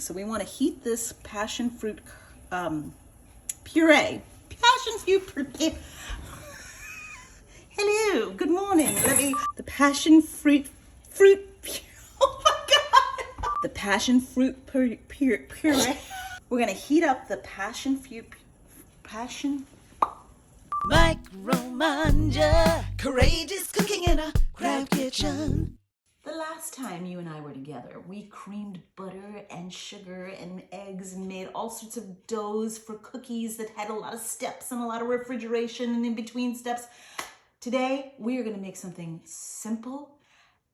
So we want to heat this passion fruit puree. Passion fruit puree. Hello, good morning. The passion fruit, oh my God. The passion fruit puree. We're gonna heat up the passion. MicroMangia, courageous cooking in a crowd kitchen. The last time you and I were together, we creamed butter and sugar and eggs and made all sorts of doughs for cookies that had a lot of steps and a lot of refrigeration and in between steps. Today, we are gonna make something simple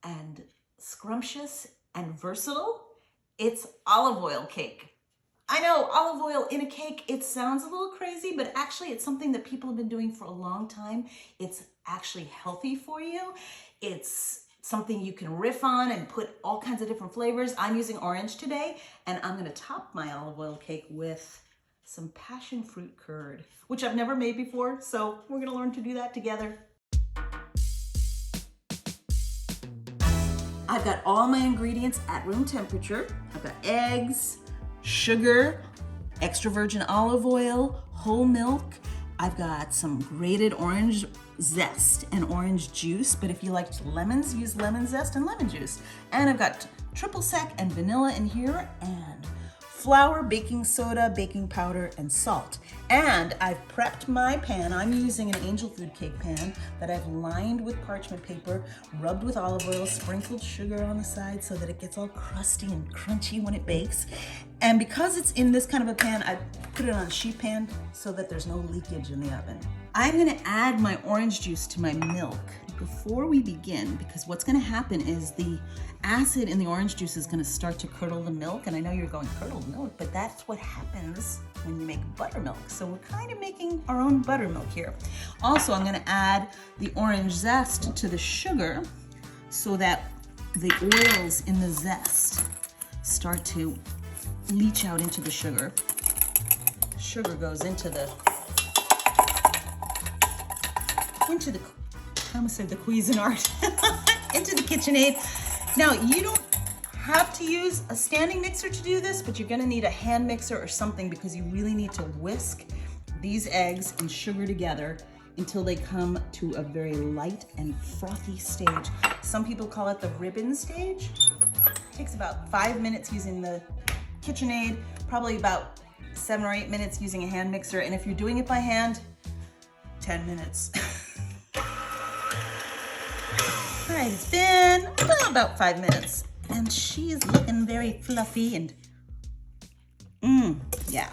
and scrumptious and versatile. It's olive oil cake. I know, olive oil in a cake, it sounds a little crazy, but actually it's something that people have been doing for a long time. It's actually healthy for you. It's something you can riff on and put all kinds of different flavors. I'm using orange today, and I'm gonna top my olive oil cake with some passion fruit curd, which I've never made before, so we're gonna learn to do that together. I've got all my ingredients at room temperature. I've got eggs, sugar, extra virgin olive oil, whole milk. I've got some grated orange zest and orange juice, but if you liked lemons, use lemon zest and lemon juice. And I've got triple sec and vanilla in here, and flour, baking soda, baking powder, and salt. And I've prepped my pan. I'm using an angel food cake pan that I've lined with parchment paper, rubbed with olive oil, sprinkled sugar on the side so that it gets all crusty and crunchy when it bakes. And because it's in this kind of a pan, I put it on a sheet pan so that there's no leakage in the oven. I'm gonna add my orange juice to my milk before we begin, because what's gonna happen is the acid in the orange juice is gonna start to curdle the milk. And I know you're going, curdled milk, but that's what happens when you make buttermilk. So we're kind of making our own buttermilk here. Also, I'm gonna add the orange zest to the sugar so that the oils in the zest start to leach out into the sugar. Sugar goes into the I almost said the Cuisinart, into the KitchenAid. Now, you don't have to use a standing mixer to do this, but you're gonna need a hand mixer or something, because you really need to whisk these eggs and sugar together until they come to a very light and frothy stage. Some people call it the ribbon stage. It takes about 5 minutes using the KitchenAid, probably about 7 or 8 minutes using a hand mixer. And if you're doing it by hand, 10 minutes. All right, it's been about 5 minutes, and she is looking very fluffy and yeah.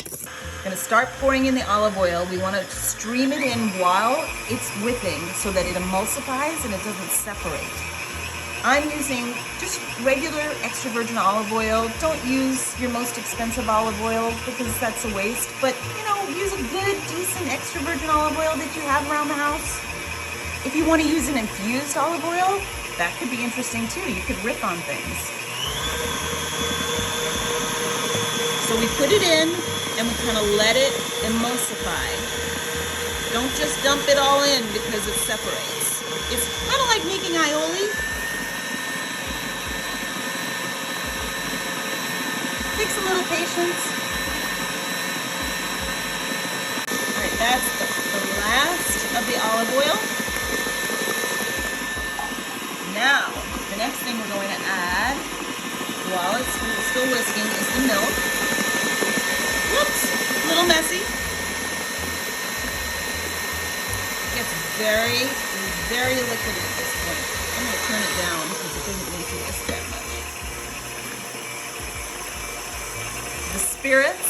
Gonna start pouring in the olive oil. We wanna stream it in while it's whipping so that it emulsifies and it doesn't separate. I'm using just regular extra virgin olive oil. Don't use your most expensive olive oil because that's a waste, but you know, use a good, decent extra virgin olive oil that you have around the house. If you want to use an infused olive oil, that could be interesting too. You could riff on things. So we put it in and we kind of let it emulsify. Don't just dump it all in because it separates. It's kind of like making aioli. Takes a little patience. All right, that's the last of the olive oil. Now, the next thing we're going to add, while it's still whisking, is the milk. Whoops, a little messy. It gets very, very liquidy at this point. I'm going to turn it down because it doesn't need to whisk that much. The spirits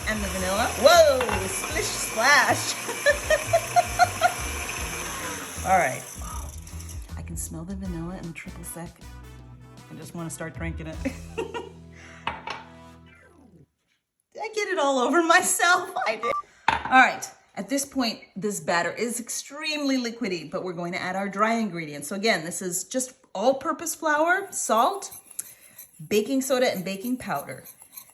and the vanilla. Whoa, splish splash. All right. I can smell the vanilla and the triple sec. I just want to start drinking it. Did I get it all over myself? I did. All right, at this point, this batter is extremely liquidy, but we're going to add our dry ingredients. So again, this is just all-purpose flour, salt, baking soda, and baking powder.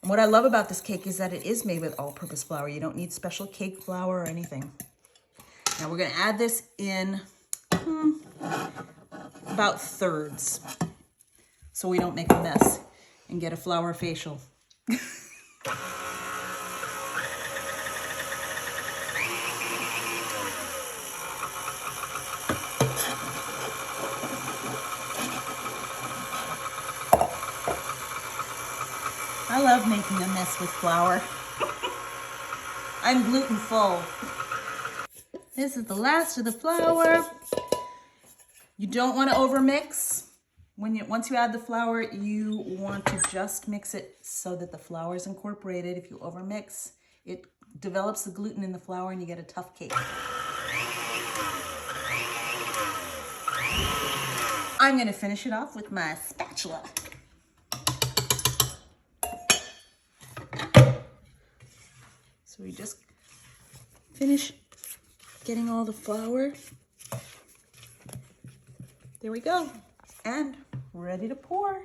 And what I love about this cake is that it is made with all-purpose flour. You don't need special cake flour or anything. Now we're gonna add this in about thirds so we don't make a mess and get a flour facial. I love making a mess with flour. I'm gluten full. This is the last of the flour. You don't want to overmix. Once you add the flour, you want to just mix it so that the flour is incorporated. If you overmix, it develops the gluten in the flour and you get a tough cake. I'm going to finish it off with my spatula. So we just finish getting all the flour. There we go. And ready to pour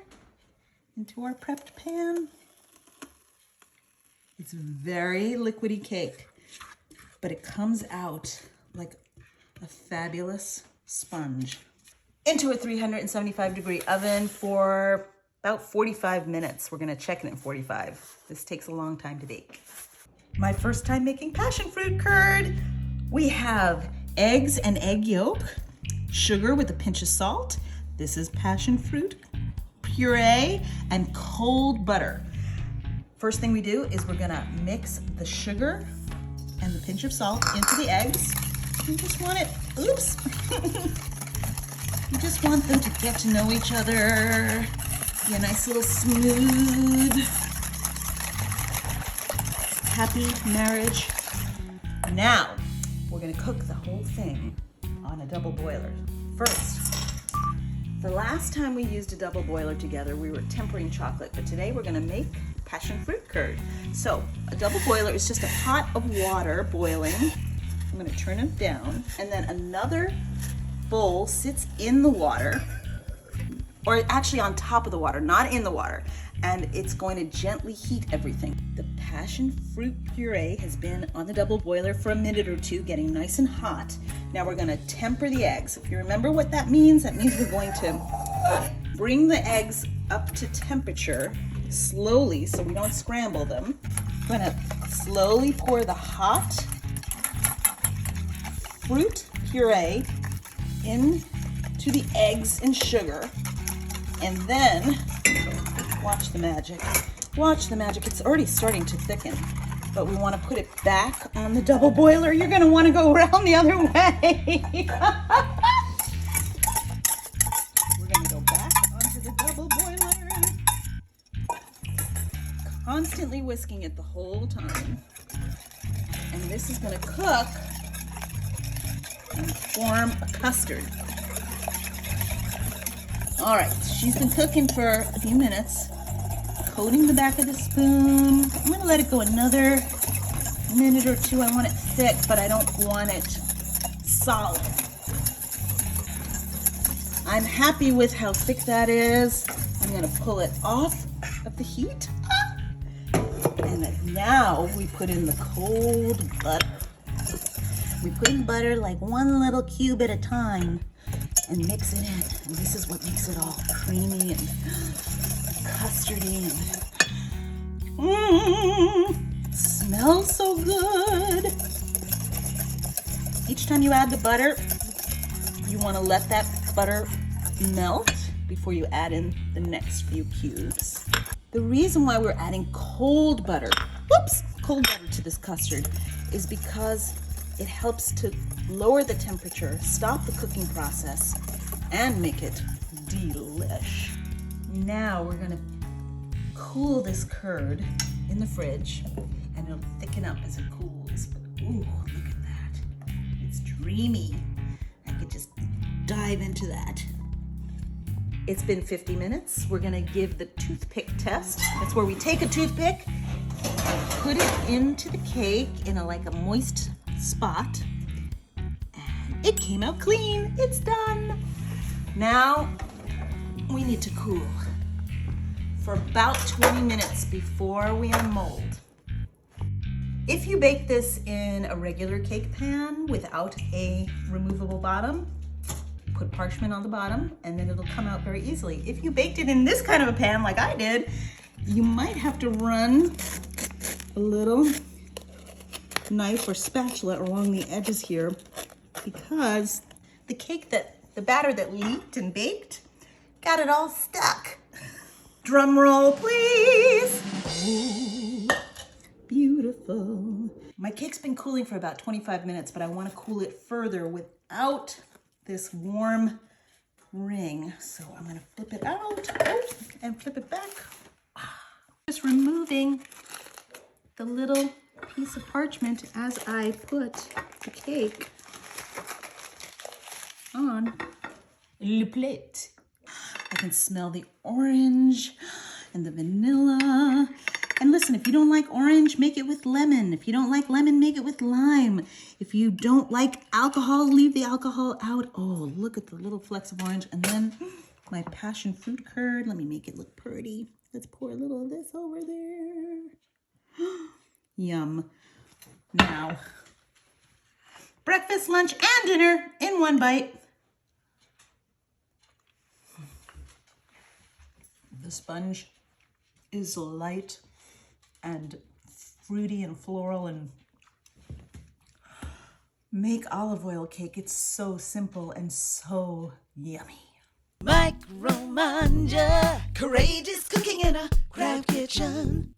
into our prepped pan. It's a very liquidy cake, but it comes out like a fabulous sponge. Into a 375-degree oven for about 45 minutes. We're gonna check it in 45. This takes a long time to bake. My first time making passion fruit curd. We have eggs and egg yolk, sugar with a pinch of salt. This is passion fruit puree and cold butter. First thing we do is we're gonna mix the sugar and the pinch of salt into the eggs. You just want it, oops. You just want them to get to know each other. Be a nice little smooth, happy marriage. Now, we're gonna cook the whole thing on a double boiler. First, the last time we used a double boiler together, we were tempering chocolate, but today we're gonna make passion fruit curd. So, a double boiler is just a pot of water boiling. I'm gonna turn it down, and then another bowl sits in the water, or actually on top of the water, not in the water, and it's going to gently heat everything. The passion fruit puree has been on the double boiler for a minute or two, getting nice and hot. Now we're gonna temper the eggs. If you remember what that means we're going to bring the eggs up to temperature slowly so we don't scramble them. We're gonna slowly pour the hot fruit puree into the eggs and sugar, and then watch the magic. Watch the magic. It's already starting to thicken, but we want to put it back on the double boiler. You're going to want to go around the other way. We're going to go back onto the double boiler, constantly whisking it the whole time. And this is going to cook and form a custard. All right, she's been cooking for a few minutes, coating the back of the spoon. I'm gonna let it go another minute or two. I want it thick, but I don't want it solid. I'm happy with how thick that is. I'm gonna pull it off of the heat. And now we put in the cold butter. We put in butter like one little cube at a time and mix it in. And this is what makes it all creamy and custardy. Smells so good. Each time you add the butter, you want to let that butter melt before you add in the next few cubes. The reason why we're adding cold butter to this custard is because it helps to lower the temperature, stop the cooking process, and make it delish. Now we're gonna cool this curd in the fridge, and it'll thicken up as it cools. Ooh, look at that. It's dreamy. I could just dive into that. It's been 50 minutes. We're gonna give the toothpick test. That's where we take a toothpick and put it into the cake in a moist spot, and it came out clean. It's done. Now we need to cool for about 20 minutes before we unmold. If you bake this in a regular cake pan without a removable bottom, put parchment on the bottom and then it'll come out very easily. If you baked it in this kind of a pan like I did, You might have to run a little knife or spatula along the edges here because the batter that leaked and baked got it all stuck. Drum roll, please. Ooh, beautiful. My cake's been cooling for about 25 minutes, but I want to cool it further without this warm ring. So I'm going to flip it out and flip it back. Just removing the little piece of parchment as I put the cake on le plate. I can smell the orange and the vanilla. And listen, if you don't like orange, make it with lemon. If you don't like lemon, make it with lime. If you don't like alcohol, leave the alcohol out. Oh, look at the little flecks of orange. And then my passion fruit curd. Let me make it look pretty. Let's pour a little of this over there. Yum. Now, breakfast, lunch, and dinner in one bite. The sponge is light and fruity and floral, and make olive oil cake. It's so simple and so yummy. MicroMangia, courageous cooking in a craft kitchen.